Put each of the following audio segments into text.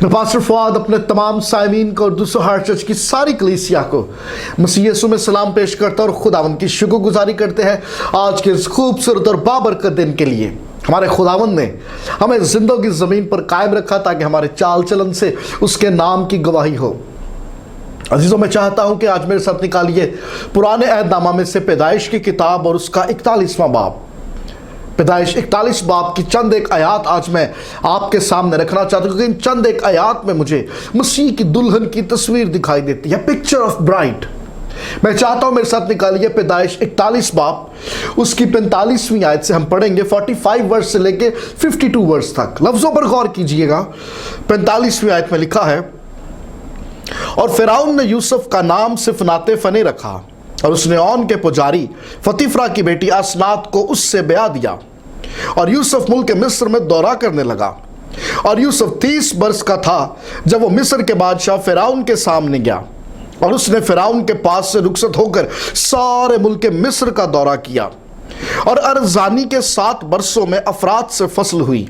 मैं पास्टर फवाद अपने तमाम साइमीन को और दूसरों हार्ट चर्च की सारी कलीसिया को मसीह यीशु में सलाम पेश करता और खुदावंद की शुक्रगुजारी करते हैं आज के इस खूबसूरत और बाबरकत दिन के लिए। हमारे खुदावंद ने हमें जिंदगी ज़मीन पर कायम रखा ताकि हमारे चाल चलन से उसके नाम की गवाही हो। अजीजों, मैं चाहता हूं कि आज मेरे साथ निकालिए पुराने अहदनामा में से पैदाइश की किताब और उसका 41वां बाब। पैदाइश 41 बाब की चंद एक आयात आज मैं आपके सामने रखना चाहता हूं, क्योंकि इन चंद एक आयात में मुझे मसीह की दुल्हन की तस्वीर दिखाई देती है, पिक्चर ऑफ ब्राइड। मैं चाहता हूं मेरे साथ निकालिए पैदाइश 41 बाब, उसकी 45वीं आयत से हम पढ़ेंगे 45 वर्ष से लेके 52 वर्ष तक। लफ्जों पर गौर कीजिएगा। 45वीं आयत में लिखा है, और फिरौन ने यूसुफ का नाम सिफनाते फने रखा और उसने ओन के पुजारी फतीफरा की बेटी असनात को उससे ब्याह दिया। और यूसुफ मुल्क मिस्र में दौरा करने लगा। और यूसुफ 30 वर्ष का था जब वो मिस्र के बादशाह फिरौन के सामने गया, और उसने फिरौन के पास से रुखसत होकर सारे मुल्क मिस्र का दौरा किया। और अर्जानी के 7 वर्षों में अफरात से फसल हुई,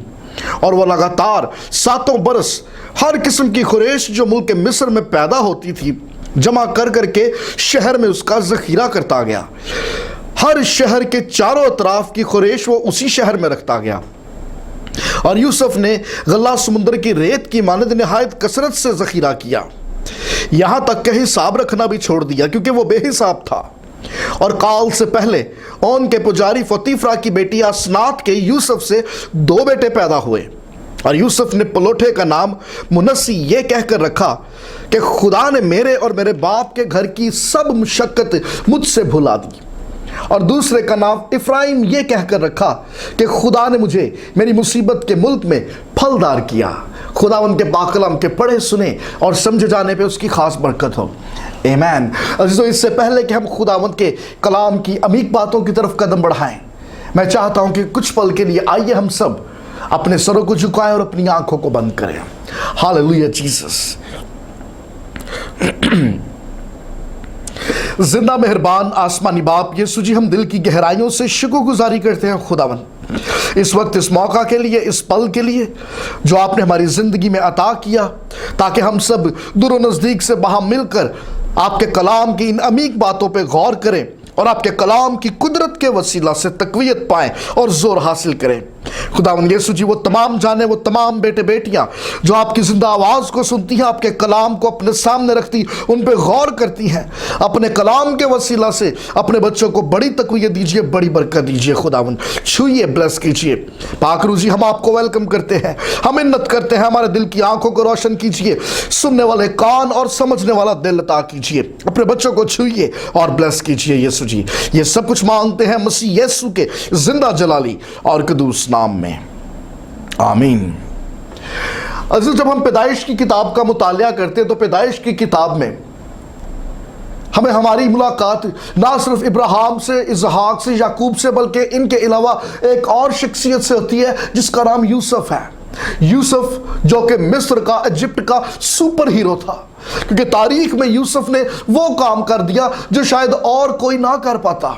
और वो लगातार 7 बरस हर किस्म की खुरेश जो मुल्क मिस्र में पैदा होती थी जमा कर करके शहर में उसका जखीरा करता गया। हर शहर के चारों अतराफ की खुरेश वो उसी शहर में रखता गया। और यूसुफ ने गल्ला समुद्र की रेत की मानद निहायत कसरत से जखीरा किया, यहां तक कि हिसाब रखना भी छोड़ दिया, क्योंकि वो बेहिसाब था। और काल से पहले ओन के पुजारी फतीफरा की बेटी असनात के यूसुफ से 2 बेटे पैदा हुए। और यूसुफ ने पलोठे का नाम मुनस्सी ये कहकर रखा कि खुदा ने मेरे और मेरे बाप के घर की सब मुशक्कत मुझसे भुला दी। और दूसरे का नाम इफ्राइम ये कहकर रखा कि खुदा ने मुझे मेरी मुसीबत के मुल्क में फलदार किया। खुदा उनके पाकलाम के पढ़े सुने और समझे जाने पे उसकी खास बरकत हो। आमीन। अजीजों, इससे पहले कि हम खुदावंद के कलाम की अमीक बातों की तरफ कदम बढ़ाएं, मैं चाहता हूं कि कुछ पल के लिए आइए हम सब अपने सरों को झुकाएं और अपनी आंखों को बंद करें। Hallelujah Jesus. जिंदा मेहरबान आसमानी बाप यीशु जी, हम दिल की गहराइयों से शुक्रगुजारी करते हैं खुदावन इस वक्त, इस मौका के लिए, इस पल के लिए जो आपने हमारी जिंदगी में अता किया, ताकि हम सब दूर नजदीक से वहां मिलकर आपके कलाम की इन अमीक बातों पे गौर करें और आपके कलाम की कुदरत के वसीला से तकवीयत पाएं और जोर हासिल करें। खुदावंद यीशु जी, वो तमाम जाने, वो तमाम बेटे बेटियां जो आपकी जिंदा आवाज़ को सुनती हैं, आपके कलाम को अपने सामने रखती, उन पे गौर करती हैं, अपने कलाम के वसीला से अपने बच्चों को बड़ी तकवीयत दीजिए, बड़ी बरकत दीजिए। खुदावंद छुइए, ब्लेस कीजिए। पाकरू जी, हम आपको वेलकम करते हैं, हम मिन्नत करते हैं, हमारे दिल की आंखों को रोशन कीजिए, सुनने वाले कान और समझने वाला दिल अता कीजिए। अपने बच्चों को छुइए और ब्लेस कीजिए यीशु जी। ये सब कुछ मांगते हैं मसीह यीशु के जिंदा जलाली और कदूस नाम में, आमीन। अजीज, जब हम पैदाइश की किताब का मुतालिया करते हैं तो पैदाइश की किताब में हमें हमारी मुलाकात ना सिर्फ इब्राहिम से, इसहाक से, याकूब से, बल्कि इनके अलावा एक और शख्सियत से होती है जिसका नाम यूसुफ है। यूसुफ जो कि मिस्र का, इजिप्ट का सुपर हीरो था, क्योंकि तारीख में यूसुफ ने वो काम कर दिया जो शायद और कोई ना कर पाता,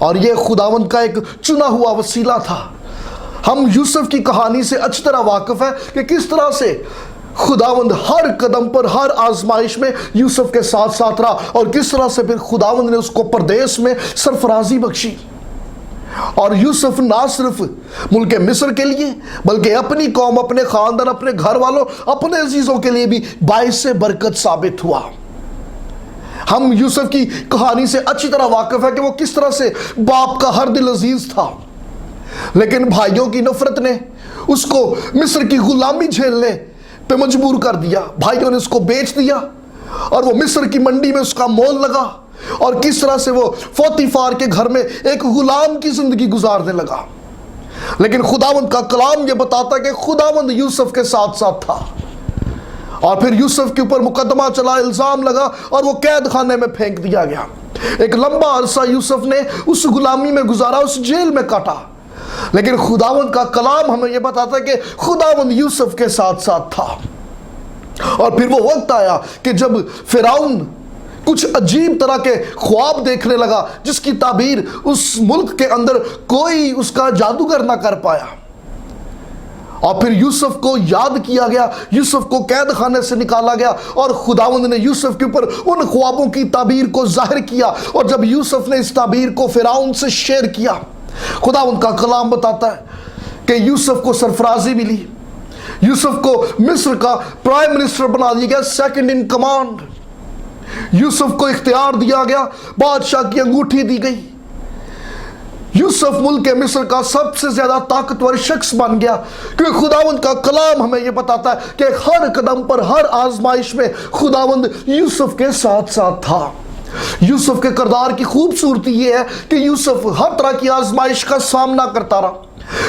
और ये खुदावंद का एक चुना हुआ वसीला था। हम यूसुफ की कहानी से अच्छी तरह वाकिफ है कि किस तरह से खुदावंद हर कदम पर, हर आजमाइश में यूसुफ के साथ साथ रहा, और किस तरह से फिर खुदावंद ने उसको परदेश में सरफराजी बख्शी। और यूसुफ ना सिर्फ मुल्क मिस्र के लिए, बल्कि अपनी कौम, अपने खानदान, अपने घर वालों, अपने अजीजों के लिए भी बाइस बरकत साबित हुआ। हम यूसुफ की कहानी से अच्छी तरह वाकिफ है कि वो किस तरह से बाप का हर दिल अजीज था, लेकिन भाइयों की नफरत ने उसको मिस्र की गुलामी झेलने पे मजबूर कर दिया। भाइयों ने उसको बेच दिया और वो मिस्र की मंडी में उसका मोल लगा, और किस तरह से वो पोतीफार के घर में एक गुलाम की जिंदगी गुजारने लगा। लेकिन खुदावंद का कलाम ये बताता कि खुदावंद यूसुफ के साथ साथ था, और फिर यूसुफ के ऊपर मुकदमा चला, इल्जाम लगा और वो कैद खाने में फेंक दिया गया। एक लंबा अरसा यूसुफ ने उस गुलामी में गुजारा, उस जेल में काटा, लेकिन खुदावंद का कलाम हमें यह बताता है कि खुदावंद यूसुफ के साथ साथ था। और फिर वो वक्त आया कि जब फिरौन कुछ अजीब तरह के ख्वाब देखने लगा जिसकी ताबीर उस मुल्क के अंदर कोई उसका जादूगर ना कर पाया। और फिर यूसुफ को याद किया गया, यूसुफ को कैद खाने से निकाला गया और खुदावंद ने यूसुफ के ऊपर उन ख्वाबों की ताबीर को जाहिर किया। और जब यूसुफ ने इस ताबीर को फिरौन से शेयर किया, खुदावंद का कलाम बताता है कि यूसुफ को सरफराजी मिली, यूसुफ को मिस्र का प्राइम मिनिस्टर बना दिया गया, सेकंड इन कमांड। यूसुफ को इख्तियार दिया गया, बादशाह की अंगूठी दी गई। यूसुफ मुल्क के मिस्र का सबसे ज्यादा ताकतवर शख्स बन गया, क्योंकि खुदावंद का कलाम हमें यह बताता है कि हर कदम पर, हर आजमाइश में खुदावंद यूसुफ के साथ साथ था। यूसुफ के किरदार की खूबसूरती यह है कि यूसुफ हर तरह की आजमाइश का सामना करता रहा,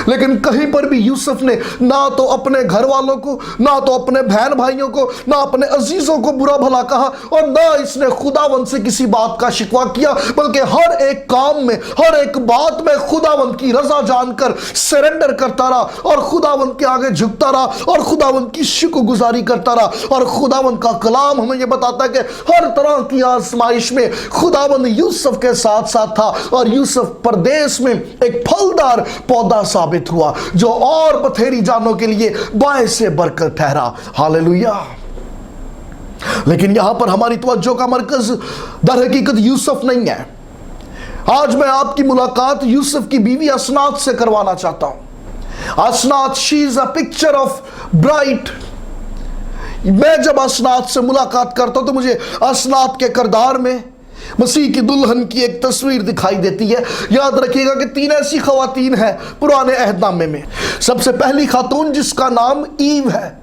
लेकिन कहीं पर भी यूसुफ ने ना तो अपने घर वालों को, ना तो अपने बहन भाइयों को, ना अपने अजीजों को बुरा भला कहा, और ना इसने खुदावंद से किसी बात का शिकवा किया, बल्कि हर एक काम में, हर एक बात में खुदावंद की रजा जानकर सरेंडर करता रहा और खुदावंद के आगे झुकता रहा और खुदावंद की शुक्रगुजारी करता रहा। और खुदावंद का कलाम हमें यह बताता है कि हर तरह की आजमाइश में खुदावंद यूसुफ के साथ साथ था, और यूसुफ परदेश में एक फलदार पौधा साबित हुआ जो और बथेरी जानों के लिए बायसे बरकत ठहरा। हालेलुया। लेकिन यहां पर हमारी तवज्जो का मरकज दर हकीकत यूसुफ नहीं है। आज मैं आपकी मुलाकात यूसुफ की बीवी असनात से करवाना चाहता हूं। Asnat, she is a picture of bright. मैं जब असनात से मुलाकात करता हूं तो मुझे असनात के किरदार में मसीह की दुल्हन की एक तस्वीर दिखाई देती है। याद रखिएगा कि 3 ऐसी खवातीन हैं पुराने अहदनामे में। सबसे पहली खातून जिसका नाम ईव है,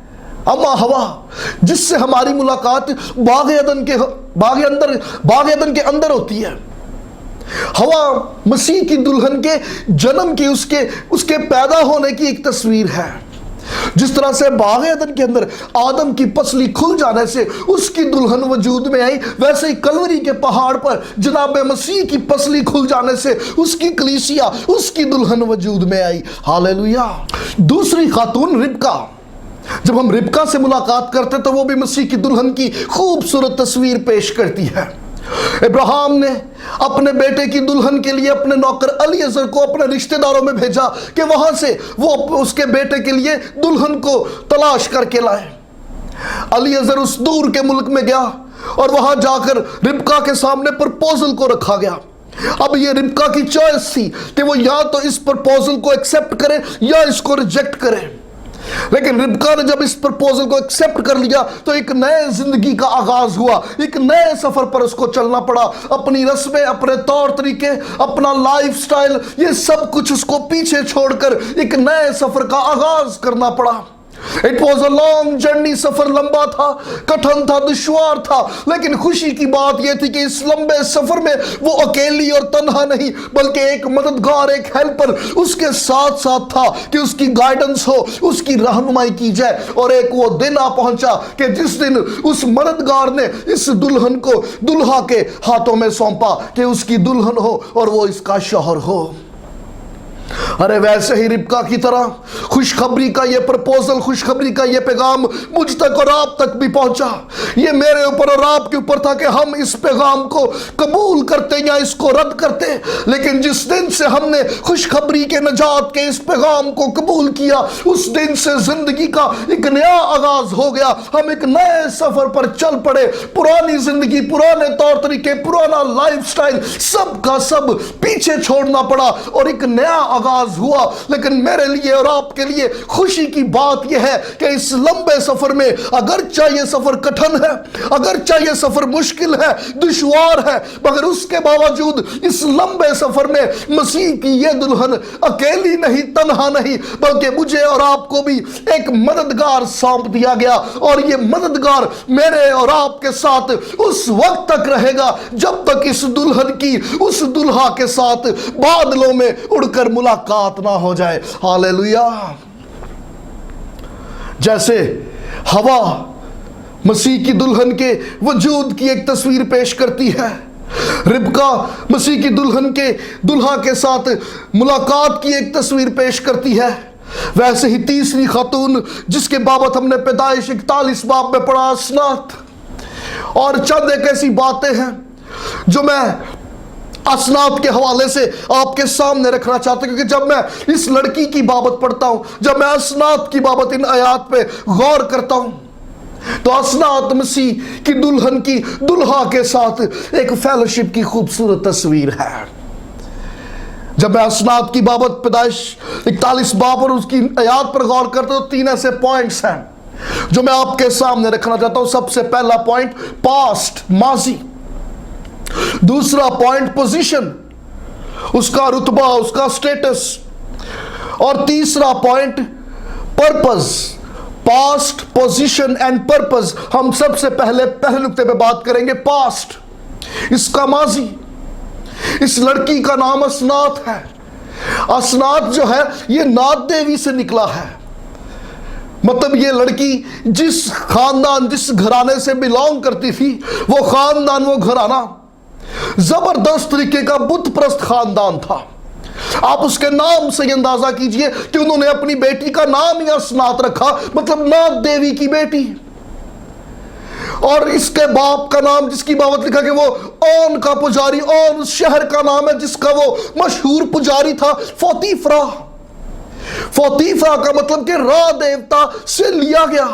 अम्मा हवा, जिससे हमारी मुलाकात बाग अदन के अंदर होती है। हवा मसीह की दुल्हन के जन्म की, उसके पैदा होने की एक तस्वीर है। जिस तरह से बाग अदन के अंदर आदम की पसली खुल जाने से उसकी दुल्हन वजूद में आई, वैसे ही कलवरी के पहाड़ पर जनाब मसीह की पसली खुल जाने से उसकी कलीसिया, उसकी दुल्हन वजूद में आई। हालेलुया। दूसरी खातून रिबका। जब हम रिबका से मुलाकात करते तो वो भी मसीह की दुल्हन की खूबसूरत तस्वीर पेश करती है। इब्राहिम ने अपने बेटे की दुल्हन के लिए अपने नौकर अलीअज़र को अपने रिश्तेदारों में भेजा कि वहां से वो उसके बेटे के लिए दुल्हन को तलाश करके लाए। अलीअज़र उस दूर के मुल्क में गया और वहां जाकर रिबका के सामने प्रपोजल को रखा गया। अब ये रिबका की चॉइस थी कि वो या तो इस प्रपोजल को एक्सेप्ट करे या इसको रिजेक्ट करे। लेकिन रिबका ने जब इस प्रपोजल को एक्सेप्ट कर लिया तो एक नए जिंदगी का आगाज हुआ, एक नए सफर पर उसको चलना पड़ा। अपनी रस्में, अपने तौर तरीके, अपना लाइफस्टाइल, ये सब कुछ उसको पीछे छोड़कर एक नए सफर का आगाज करना पड़ा। It was a long journey. सफर लंबा था, कठिन था, दुश्वार था, लेकिन खुशी की बात यह थी कि इस लंबे सफर में वो अकेली और तन्हा नहीं, बल्कि एक मददगार, एक हेल्पर उसके साथ साथ था कि उसकी गाइडेंस हो, उसकी रहनुमाई की जाए। और एक वो दिन आ पहुंचा कि जिस दिन उस मददगार ने इस दुल्हन को दुल्हा के हाथों में सौंपा कि उसकी दुल्हन हो और वो इसका शौहर हो। अरे वैसे ही रिबका की तरह खुशखबरी का ये प्रपोजल, खुशखबरी का ये पैगाम मुझ तक और आप तक भी पहुंचा। ये मेरे ऊपर और आपके ऊपर था कि हम इस पैगाम को कबूल करते या इसको रद्द करते। लेकिन जिस दिन से हमने खुशखबरी के नजात के इस पैगाम को कबूल किया, उस दिन से जिंदगी का एक नया आगाज हो गया। हम एक नए सफर पर चल पड़े। पुरानी जिंदगी, पुराने तौर तरीके, पुराना लाइफस्टाइल, सब का सब पीछे छोड़ना पड़ा और एक नया आगाज हुआ। लेकिन मेरे लिए और आपके लिए खुशी की बात यह है कि इस लंबे सफर में, अगर चाहे सफर कठिन है, अगर चाहे सफर मुश्किल है, दुश्वार है, मगर उसके बावजूद इस लंबे सफर में मसीह की यह दुल्हन अकेली नहीं, तन्हा नहीं, बल्कि मुझे और आपको भी एक मददगार सौंप दिया गया। और यह मददगार मेरे और आपके साथ उस वक्त तक रहेगा जब तक इस दुल्हन की उस दुल्हा के साथ बादलों में उड़कर मुलाकात ना हो जाए। हालेलुया। जैसे हवा मसीह की दुल्हन के वजूद की एक तस्वीर पेश करती है, रिबका मसीह की दुल्हन के दुल्हा के साथ मुलाकात की एक तस्वीर पेश करती है, वैसे ही तीसरी खातून जिसके बाबत हमने पैदाइश 41 बाब में पढ़ा, असनात, और चंद एक ऐसी बातें हैं जो मैं असनात के हवाले से आपके सामने रखना चाहता हूं, क्योंकि जब मैं इस लड़की की बाबत पढ़ता हूं, जब मैं असनात की बाबत इन आयात पे गौर करता हूं, तो असनात मसीह की दुल्हन की दुल्हा के साथ एक फेलोशिप की खूबसूरत तस्वीर है। जब मैं असनात की बाबत पैदाइश 41 बाब और उसकी आयात पर गौर करता हूं, तो 3 ऐसे पॉइंट्स हैं जो मैं आपके सामने रखना चाहता हूं। सबसे पहला पॉइंट पास्ट, माजी। दूसरा पॉइंट पोजीशन, उसका रुतबा, उसका स्टेटस। और तीसरा point purpose, past, position and purpose. हम सबसे पहले नुक्ते पे बात करेंगे पास्ट, इसका माजी। इस लड़की का नाम असनात है। असनात जो है ये नाद देवी से निकला है। मतलब ये लड़की जिस खानदान, जिस घराने से बिलोंग करती थी, वो खानदान, वो घराना जबरदस्त तरीके का बुत प्रस्त खानदान था। आप उसके नाम से अंदाजा कीजिए कि उन्होंने अपनी बेटी का नाम ही असनात रखा, मतलब नाद देवी की बेटी। और इसके बाप का नाम, जिसकी बाबत लिखा कि वो ओन का पुजारी, ओन उस शहर का नाम है जिसका वो मशहूर पुजारी था, फोतीफरा। फोतीफरा का मतलब कि रा देवता से लिया गया।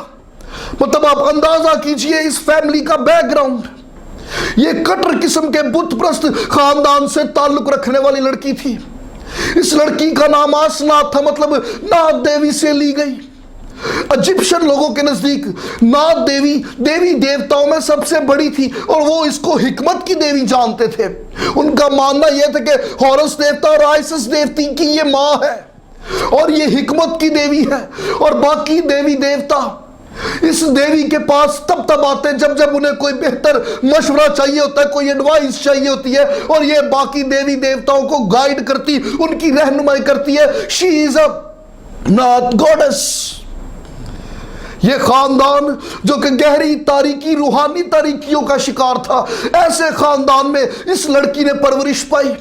मतलब आप अंदाजा कीजिए इस फैमिली का बैकग्राउंड। ये कट्टर किस्म के बुत प्रस्त खानदान से ताल्लुक रखने वाली लड़की थी। इस लड़की का नाम असनात था, मतलब नाद देवी से ली गई। इजिप्शियन लोगों के नजदीक नाद देवी देवी देवताओं में सबसे बड़ी थी और वो इसको हिकमत की देवी जानते थे। उनका मानना यह था कि हॉरस देवता और आइसिस देवती की ये मां है और ये हिकमत की देवी है। और बाकी देवी देवता इस देवी के पास तब आते हैं जब उन्हें कोई बेहतर मशवरा चाहिए होता है, कोई एडवाइस चाहिए होती है, और ये बाकी देवी देवताओं को गाइड करती, उनकी रहनुमाई करती है। She is a not goddess. ये खानदान जो कि गहरी तारीकी, रूहानी तारीकियों का शिकार था, ऐसे खानदान में इस लड़की ने परवरिश पाई।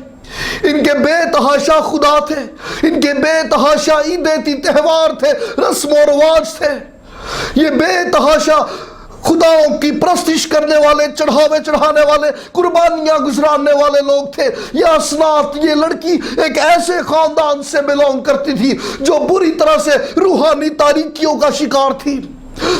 इनके बेतहाशा खुदा थे, इनके बेतहाशा ईदें थी, त्योहार थे, रस्म और रिवाज थे। ये बेतहाशा खुदाओं की प्रस्तिश करने वाले, चढ़ावे चढ़ाने वाले, कुर्बानियां गुजराने वाले लोग थे। ये असनात, ये लड़की एक ऐसे खानदान से बिलोंग करती थी जो बुरी तरह से रूहानी तारीकियों का शिकार थी।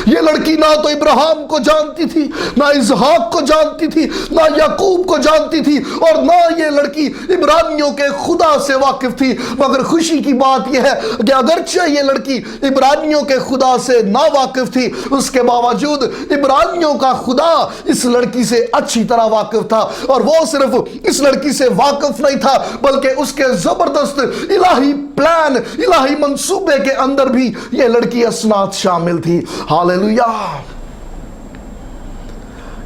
ये लड़की ना तो इब्राहिम को जानती थी, ना इसहाक को जानती थी, ना याकूब को जानती थी, और ना ये लड़की इब्रानियों के खुदा से वाकिफ थी। मगर खुशी की बात यह है कि अगरचे ये लड़की इब्रानियों के खुदा से ना वाकिफ थी, उसके बावजूद इब्रानियों का खुदा इस लड़की से अच्छी तरह वाकिफ था। और वो सिर्फ इस लड़की से वाकिफ नहीं था, बल्कि उसके जबरदस्त इलाही प्लान, इलाही मंसूबे के अंदर भी ये लड़की असनात शामिल थी। हालेलुया।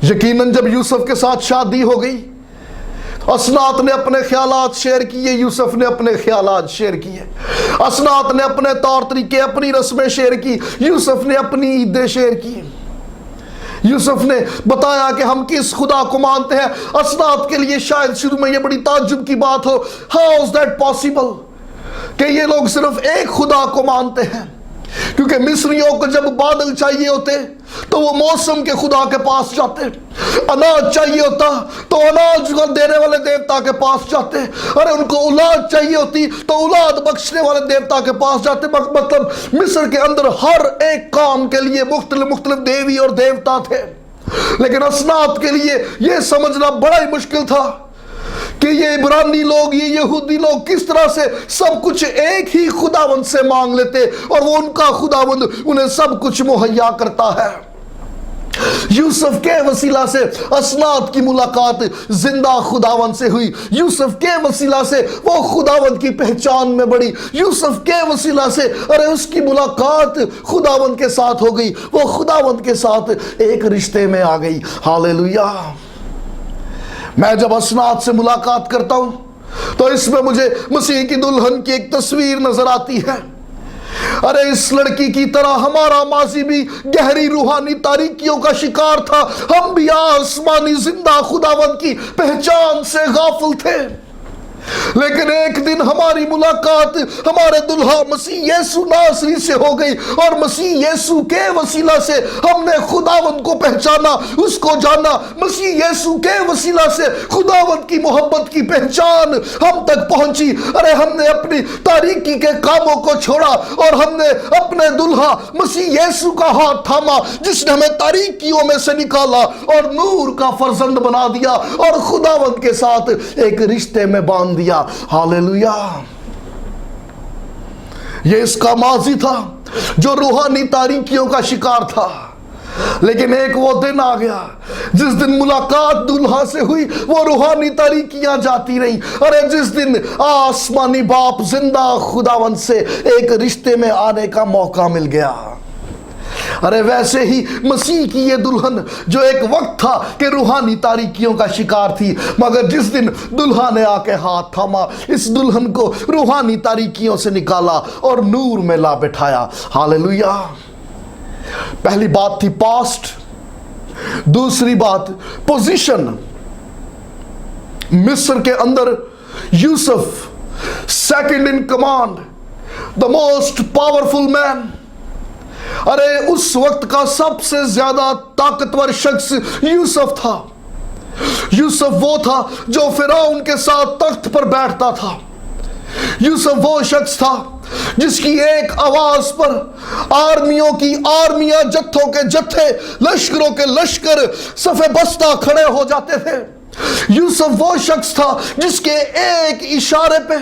यकीनन जब यूसुफ के साथ शादी हो गई, असनात ने अपने ख्यालात शेयर किए, यूसुफ ने अपने ख्यालात शेयर किए। असनात ने अपने तौर तरीके, अपनी रस्में शेयर की, यूसुफ ने अपनी ईदें शेयर की। यूसुफ ने बताया कि हम किस खुदा को मानते हैं। असनात के लिए शायद शुरू में यह बड़ी ताज्जुब की बात हो, हाउ इज दैट पॉसिबल कि ये लोग सिर्फ एक खुदा को मानते हैं। क्योंकि मिस्रियों को जब बादल चाहिए होते तो वो मौसम के खुदा के पास जाते, अनाज चाहिए होता तो अनाज को देने वाले देवता के पास जाते, अरे उनको औलाद चाहिए होती तो औलाद बख्शने वाले देवता के पास जाते। मतलब मिस्र के अंदर हर एक काम के लिए मुख्तलिफ देवी और देवता थे। लेकिन असनात के लिए यह समझना बड़ा ही मुश्किल था कि ये इब्रानी लोग, ये यहूदी लोग किस तरह से सब कुछ एक ही खुदावंद से मांग लेते और वो उनका खुदावंद उन्हें सब कुछ मुहैया करता है। यूसुफ के वसीला से असनात की मुलाकात जिंदा खुदावंद से हुई। यूसुफ के वसीला से वो खुदावंद की पहचान में बढ़ी। यूसुफ के वसीला से अरे उसकी मुलाकात खुदावंद के साथ हो गई, वो खुदावंद के साथ एक रिश्ते में आ गई। हालेलुया। मैं जब असनात से मुलाकात करता हूं तो इसमें मुझे मसीह की दुल्हन की एक तस्वीर नजर आती है। अरे इस लड़की की तरह हमारा माजी भी गहरी रूहानी तारीकियों का शिकार था। हम भी आसमानी जिंदा खुदावंद की पहचान से गाफिल थे। लेकिन एक दिन हमारी हमारी मुलाकात हमारे दुल्हा मसीह यीशु नासरी से हो गई, और मसीह यीशु के वसीला से हमने खुदावंद को पहचाना, उसको जाना। मसीह यीशु के वसीला से खुदावंद की मोहब्बत की पहचान हम तक पहुंची। अरे हमने अपनी तारीकी के कामों को छोड़ा और हमने अपने दुल्हा मसीह यीशु का हाथ थामा, जिसने हमें तारीकियों में से निकाला और नूर का फर्जंद बना दिया और खुदावंद के साथ एक रिश्ते में बांध दिया। हालेलुया। ये इसका माजी था जो रूहानी तारीकियों का शिकार था, लेकिन एक वो दिन आ गया जिस दिन मुलाकात दुल्हा से हुई, वो रूहानी तारीकियां जाती रही। अरे जिस दिन आसमानी बाप जिंदा खुदावंद से एक रिश्ते में आने का मौका मिल गया। अरे वैसे ही मसीह की ये दुल्हन जो एक वक्त था कि रूहानी तारीकियों का शिकार थी, मगर जिस दिन दुल्हा ने आके हाथ थामा, इस दुल्हन को रूहानी तारीकियों से निकाला और नूर में ला बैठाया। हालेलुया। पहली बात थी पास्ट, दूसरी बात पोजीशन। मिस्र के अंदर Yusuf, second in command, the most powerful man. अरे उस वक्त का सबसे ज्यादा ताकतवर शख्स यूसुफ था। यूसुफ वो था जो फिरौन के साथ तख्त पर बैठता था। यूसुफ वो शख्स था जिसकी एक आवाज पर आर्मियों की आर्मियां, जत्थों के जत्थे, लश्करों के लश्कर सफे बस्ता खड़े हो जाते थे। यूसुफ वो शख्स था जिसके एक इशारे पे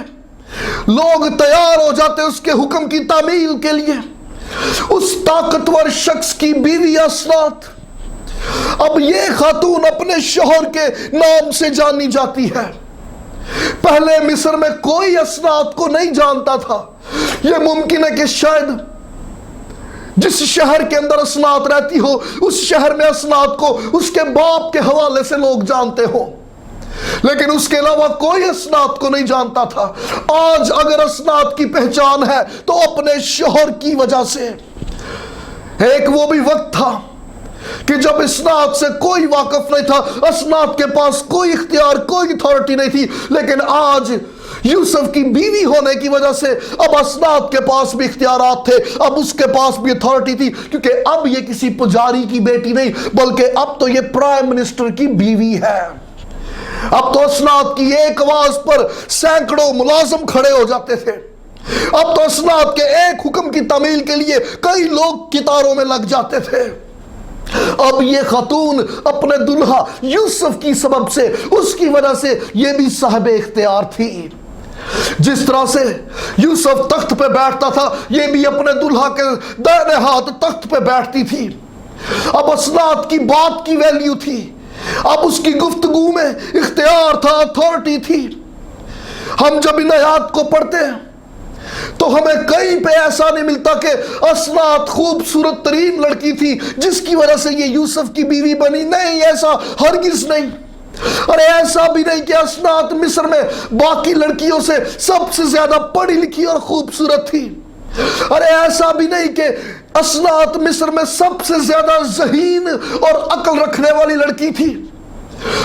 लोग तैयार हो जाते उसके हुक्म की तामील के लिए। उस ताकतवर शख्स की बीवी असनात, अब ये खातून अपने शौहर के नाम से जानी जाती है। पहले मिस्र में कोई असनात को नहीं जानता था। यह मुमकिन है कि शायद जिस शहर के अंदर असनात रहती हो, उस शहर में असनात को उसके बाप के हवाले से लोग जानते हो, लेकिन उसके अलावा कोई असनात को नहीं जानता था। आज अगर असनात की पहचान है तो अपने शौहर की वजह से। एक वो भी वक्त था कि जब असनात से कोई वाकिफ नहीं था, असनात के पास कोई इख्तियार, कोई अथॉरिटी नहीं थी, लेकिन आज यूसुफ की बीवी होने की वजह से अब असनात के पास भी इख्तियारात थे, अब उसके पास भी अथॉरिटी थी, क्योंकि अब ये किसी पुजारी की बेटी नहीं, बल्कि अब तो ये प्राइम मिनिस्टर की बीवी है। अब तो असनात की एक आवाज पर सैकड़ों मुलाजिम खड़े हो जाते थे। अब तो असनात के एक हुक्म की तामील के लिए कई लोग कितारों में लग जाते थे। अब ये खातून अपने दुल्हा यूसुफ की सबब से, उसकी वजह से ये भी साहिब इख्तियार थी। जिस तरह से यूसुफ तख्त पे बैठता था, ये भी अपने दुल्हा के दाहिने हाथ तख्त पे बैठती थी। अब असनात की बात की वैल्यू थी, अब उसकी गुफ्तगू में इख्तियार था, अथॉरिटी थी। हम जब इन आयात को पढ़ते हैं तो हमें कहीं पे ऐसा नहीं मिलता कि असनात खूबसूरत तरीन लड़की थी जिसकी वजह से ये यूसुफ की बीवी बनी। नहीं, ऐसा हरगिज नहीं। अरे ऐसा भी नहीं कि असनात मिस्र में बाकी लड़कियों से सबसे ज्यादा पढ़ी लिखी और खूबसूरत थी। अरे ऐसा भी नहीं कि असनात मिस्र में सबसे ज्यादा ज़हीन और अक्ल रखने वाली लड़की थी।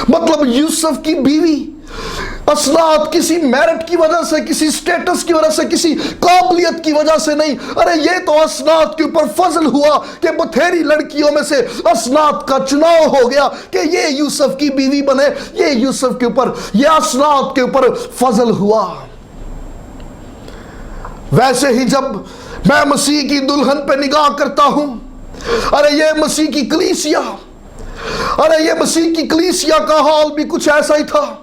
मतलब यूसुफ की बीवी असनात किसी मेरिट की वजह से, किसी स्टेटस की वजह से, किसी काबिलियत की वजह से नहीं। अरे ये तो असनात के ऊपर फजल हुआ कि बथेरी लड़कियों में से असनात का चुनाव हो गया कि ये यूसुफ की बीवी बने। ये यूसुफ के ऊपर, ये असनात के ऊपर फजल हुआ। वैसे ही जब मैं मसीह की दुल्हन पे निगाह करता हूं, अरे ये मसीह की कलीसिया, अरे ये मसीह की कलीसिया का हाल भी कुछ ऐसा ही था।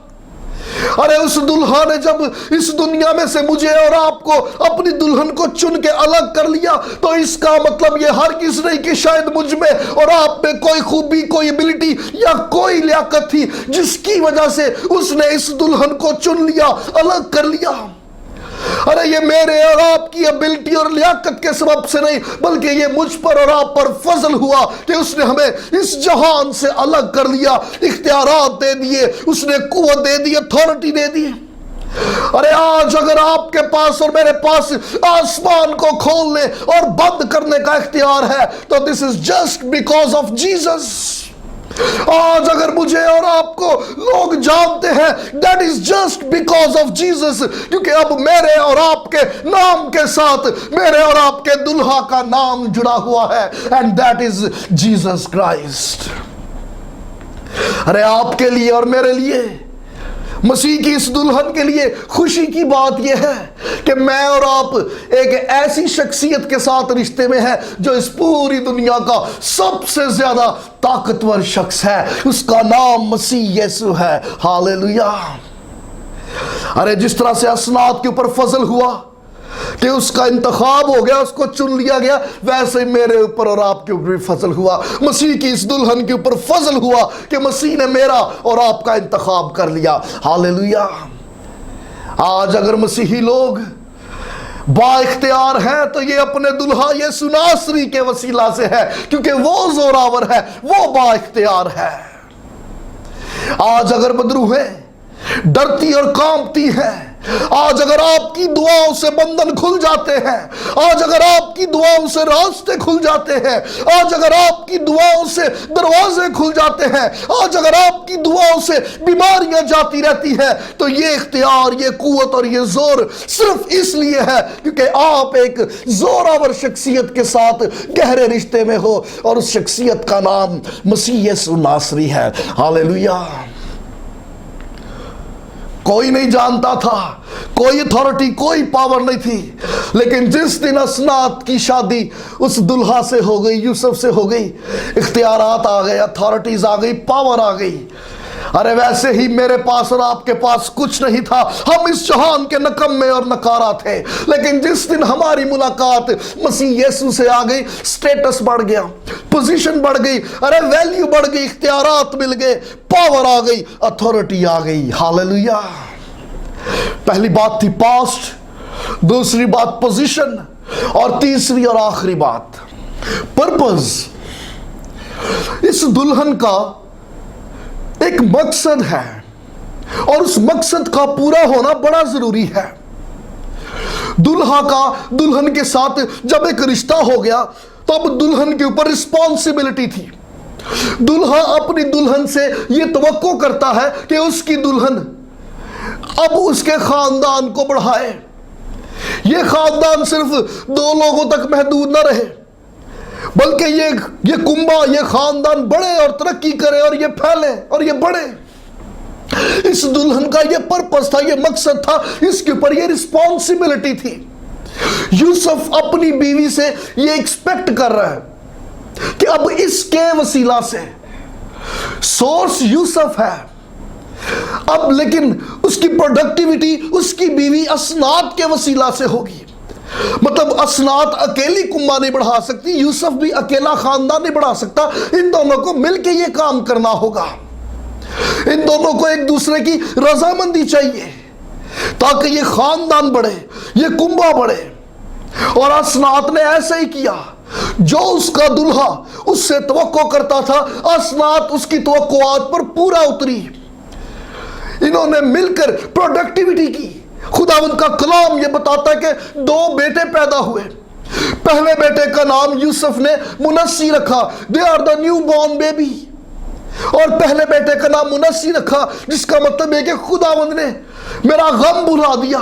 अरे उस दुल्हा ने जब इस दुनिया में से मुझे और आपको, अपनी दुल्हन को चुन के अलग कर लिया, तो इसका मतलब ये हरगिज़ नहीं कि शायद मुझ में और आप में कोई खूबी, कोई एबिलिटी या कोई लियाकत थी जिसकी वजह से उसने इस दुल्हन को चुन लिया, अलग कर लिया। अरे ये मेरे और आपकी एबिलिटी और लियाकत के सबब से नहीं, बल्कि ये मुझ पर और आप पर फजल हुआ कि उसने हमें इस जहान से अलग कर लिया, इख्तियारात दे दिए, उसने कुव्वत दे दी, अथॉरिटी दे दी। अरे आज अगर आपके पास और मेरे पास आसमान को खोलने और बंद करने का इख्तियार है तो this is just because of Jesus. آج اگر مجھے اور آپ کو لوگ جانتے ہیں that is just because of Jesus, کیونکہ اب میرے اور آپ کے نام کے ساتھ میرے اور آپ کے دلہا کا نام جڑا ہوا ہے, and that is Jesus Christ. ارے آپ کے لیے اور میرے لیے, مسیح کی اس دلہن کے لیے خوشی کی بات یہ ہے کہ میں اور آپ ایک ایسی شخصیت کے ساتھ رشتے میں ہیں جو اس پوری دنیا کا سب سے زیادہ طاقتور شخص ہے. اس کا نام مسیح یسوع ہے. ہاللیلویہ. ارے جس طرح سے اسناد کے اوپر فضل ہوا کہ اس کا انتخاب ہو گیا, اس کو چن لیا گیا, ویسے میرے اوپر اور آپ کے اوپر بھی فضل ہوا. مسیح کی اس دلہن کے اوپر فضل ہوا کہ مسیح نے میرا اور آپ کا انتخاب کر لیا. ہاللیلویہ. آج اگر مسیحی لوگ با اختیار ہیں تو یہ اپنے دلہا یسوع ناصری کے وسیلہ سے ہے, کیونکہ وہ زوراور ہے, وہ با اختیار ہے. آج اگر بدروہیں ڈرتی اور کانپتی ہیں, آج اگر آپ کی دعاؤں سے بندھن کھل جاتے ہیں, آج اگر آپ کی دعاؤں سے راستے کھل جاتے ہیں, آج اگر آپ کی دعاؤں سے دروازے کھل جاتے ہیں, آج اگر آپ کی دعاؤں سے بیماریاں جاتی رہتی ہیں, تو یہ اختیار, یہ قوت اور یہ زور صرف اس لیے ہے کیونکہ آپ ایک زوراور شخصیت کے ساتھ گہرے رشتے میں ہو, اور اس شخصیت کا نام مسیح یسوع ناصری ہے. ہاللیلویہ. کوئی نہیں جانتا تھا, کوئی اتھارٹی, کوئی پاور نہیں تھی, لیکن جس دن اسناد کی شادی اس دلہا سے ہو گئی, یوسف سے ہو گئی, اختیارات آ گئے, اتھارٹیز آ گئی, پاور آ گئی. ارے ویسے ہی میرے پاس اور آپ کے پاس کچھ نہیں تھا, ہم اس جہان کے نکمے اور نکارہ تھے, لیکن جس دن ہماری ملاقات مسیح یسوع سے آ گئی, سٹیٹس بڑھ گیا, پوزیشن بڑھ گئی, ارے ویلیو بڑھ گئی, اختیارات مل گئے, پاور آ گئی, اتھارٹی آ گئی. ہاللیلویہ. پہلی بات تھی پاسٹ, دوسری بات پوزیشن, اور تیسری اور آخری بات پرپز. اس دلہن کا ایک مقصد ہے, اور اس مقصد کا پورا ہونا بڑا ضروری ہے. دلہا کا دلہن کے ساتھ جب ایک رشتہ ہو گیا تو اب دلہن کے اوپر رسپانسبلٹی تھی. دلہا اپنی دلہن سے یہ توقع کرتا ہے کہ اس کی دلہن اب اس کے خاندان کو بڑھائے. یہ خاندان صرف 2 لوگوں تک محدود نہ رہے, بلکہ یہ کنبہ, یہ خاندان بڑھے اور ترقی کرے اور یہ پھیلے اور یہ بڑھے. اس دلہن کا یہ پرپس تھا, یہ مقصد تھا, اس کے اوپر یہ رسپانسبلٹی تھی. یوسف اپنی بیوی سے یہ ایکسپیکٹ کر رہا ہے کہ اب اس کے وسیلہ سے, سورس یوسف ہے اب, لیکن اس کی پروڈکٹیوٹی اس کی بیوی اسناد کے وسیلہ سے ہوگی. مطلب اسناد اکیلی کنبہ نہیں بڑھا سکتی, یوسف بھی اکیلا خاندان نہیں بڑھا سکتا, ان دونوں کو مل کے یہ کام کرنا ہوگا. ان دونوں کو ایک دوسرے کی رضامندی چاہیے تاکہ یہ خاندان بڑھے, یہ کنبہ بڑھے. اور اسناد نے ایسا ہی کیا, جو اس کا دلہا اس سے توقع کرتا تھا, اسناد اس کی توقعات پر پورا اتری. انہوں نے مل کر پروڈکٹیوٹی کی. خداوند کا کلام یہ بتاتا ہے کہ 2 بیٹے پیدا ہوئے. پہلے بیٹے کا نام یوسف نے منسی رکھا, they are the new born baby. اور پہلے بیٹے کا نام منسی رکھا, جس کا مطلب ہے کہ خداوند نے میرا غم بھلا دیا.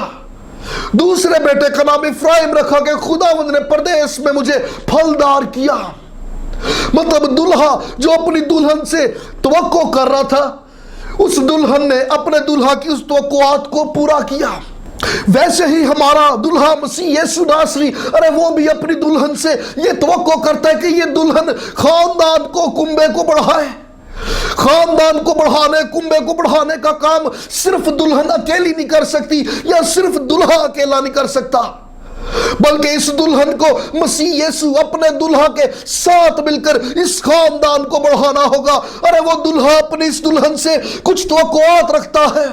دوسرے بیٹے کا نام افرایم رکھا کہ خداوند نے پردیس میں مجھے پھلدار کیا. مطلب دلہا جو اپنی دلہن سے توقع کر رہا تھا, اس دلہن نے اپنے دلہا کی اس توقعات کو پورا کیا. ویسے ہی ہمارا دلہا مسیح یسوع ناصری, ارے وہ بھی اپنی دلہن سے یہ توقع کرتا ہے کہ یہ دلہن خاندان کو, کنبے کو بڑھائے. خاندان کو بڑھانے, کنبے کو بڑھانے کا کام صرف دلہن اکیلی نہیں کر سکتی, یا صرف دلہا اکیلا نہیں کر سکتا, بلکہ اس دلہن کو مسیح یسوع اپنے دلہا کے ساتھ مل کر اس خاندان کو بڑھانا ہوگا. ارے وہ دلہا اپنی اس دلہن سے کچھ توقعات رکھتا ہے.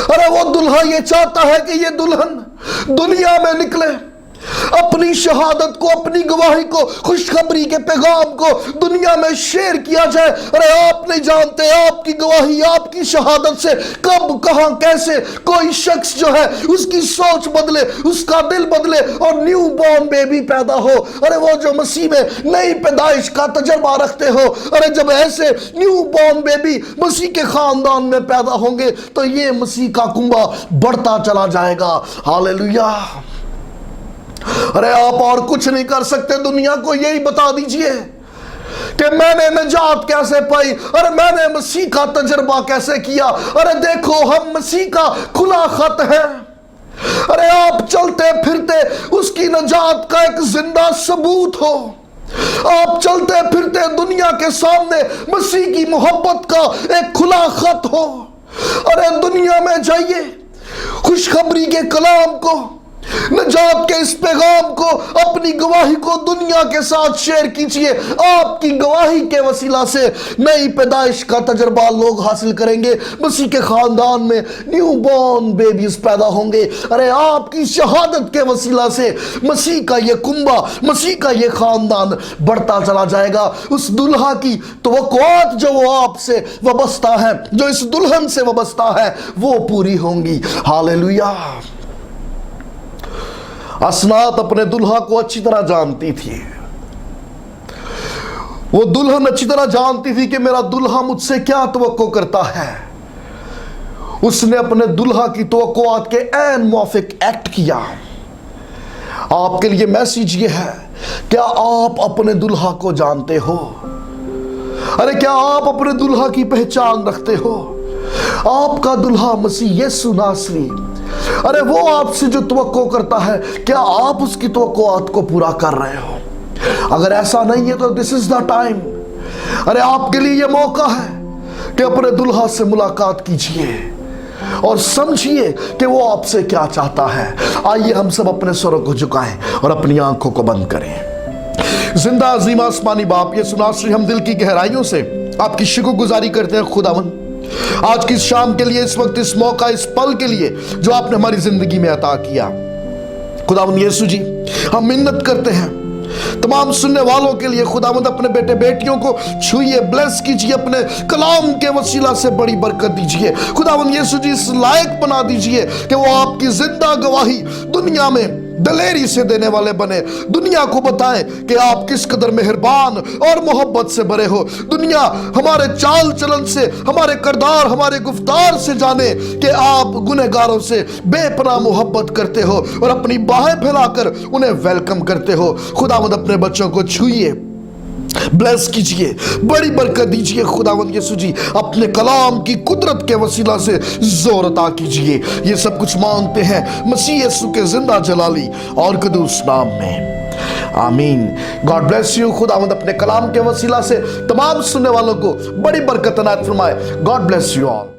ارے وہ دلہا یہ چاہتا ہے کہ یہ دلہن دنیا میں نکلے, अपनी शहादत को, अपनी गवाही को, खुशखबरी के पैगाम को दुनिया में शेयर किया जाए। अरे आप नहीं जानते आपकी गवाही, आपकी शहादत से कब, कहां, कैसे कोई शख्स जो है उसकी सोच बदले, उसका दिल बदले और न्यू बॉर्न बेबी पैदा हो। अरे वो जो मसीह में नई पैदाइश का तजर्बा रखते हो, अरे जब ऐसे न्यू बॉर्न बेबी मसीह के खानदान में पैदा होंगे तो ये मसीह का कुंबा बढ़ता चला जाएगा। हालेलुया। अरे आप और कुछ नहीं कर सकते, दुनिया को यही बता दीजिए कि मैंने निजात कैसे पाई, अरे मैंने मसीह का तजर्बा कैसे किया। अरे देखो हम मसीह का खुला खत है। अरे आप चलते फिरते उसकी निजात का एक जिंदा सबूत हो। आप चलते फिरते दुनिया के सामने मसीह की मोहब्बत का एक खुला खत हो। अरे दुनिया में जाइए, खुशखबरी के कलाम को, निजात के इस पैगाम को, अपनी गवाही को दुनिया के साथ शेयर कीजिए। आपकी गवाही के वसीला से नई पैदाइश का तजर्बा लोग हासिल करेंगे। मसीह के खानदान में न्यू बॉर्न बेबीज पैदा होंगे। अरे आपकी शहादत के वसीला से मसीह का ये कुंबा, मसीह का ये खानदान बढ़ता चला जाएगा। उस दुल्हा की तवक्कुआत जो वो आपसे वाबस्ता है, जो इस दुल्हन से वाबस्ता है, वो पूरी होंगी। हालेलुया। असनात अपने दुल्हा को अच्छी तरह जानती थी। वो दुल्हन अच्छी तरह जानती थी कि मेरा दुल्हा मुझसे क्या तवक्को करता है। उसने अपने दुल्हा की तवक्कुआत के ऐन मुआफिक एक्ट किया। आपके लिए मैसेज ये है, क्या आप अपने दुल्हा को जानते हो? अरे क्या आप अपने दुल्हा की पहचान रखते हो? आपका दुल्हा मसीह यीशु नासरी, अरे वो आपसे जो तवक्को करता है, क्या आप उसकी तवक्कुआत को पूरा कर रहे हो? अगर ऐसा नहीं है तो दिस इज द टाइम। अरे आपके लिए यह मौका है कि अपने दुल्हा से मुलाकात कीजिए और समझिए कि वो आपसे क्या चाहता है। आइए हम सब अपने स्वरों को झुकाएं और अपनी आंखों को बंद करें। जिंदा अजीम आसमानी बाप यीशु नासरी, हम दिल की गहराइयों से आपकी शुक्रगुजारी करते हैं खुदावन, आज की शाम के लिए, इस वक्त, इस मौका, इस पल के लिए जो आपने हमारी जिंदगी में अता किया। खुदावंद यीशु जी, हम मिन्नत करते हैं तमाम सुनने वालों के लिए। खुदावंद अपने बेटे बेटियों को छुइए, ब्लेस कीजिए, अपने कलाम के वसीला से बड़ी बरकत दीजिए। खुदावंद यीशु जी, इस लायक बना दीजिए कि वो आपकी जिंदा गवाही दुनिया में दलेरी से देने वाले बने। दुनिया को बताएं कि आप किस कदर मेहरबान और मोहब्बत से भरे हो। दुनिया हमारे चाल चलन से, हमारे किरदार, हमारे गुफ्तार से जाने कि आप गुनहगारों से बेपनाह मोहब्बत करते हो और अपनी बाहें फैलाकर उन्हें वेलकम करते हो। खुदावंद अपने बच्चों को छुइए, ब्लेस कीजिए, बड़ी बरकत दीजिए। खुदावंद यीशु जी, अपने कलाम की कुदरत के वसीला से जोर अता कीजिए। ये सब कुछ मांगते हैं मसीह यीशु के जिंदा जलाली और कदूस नाम में, आमीन। God bless you. खुदावंद अपने कलाम के वसीला से तमाम सुनने वालों को बड़ी बरकत अनायत फरमाए। God bless you all.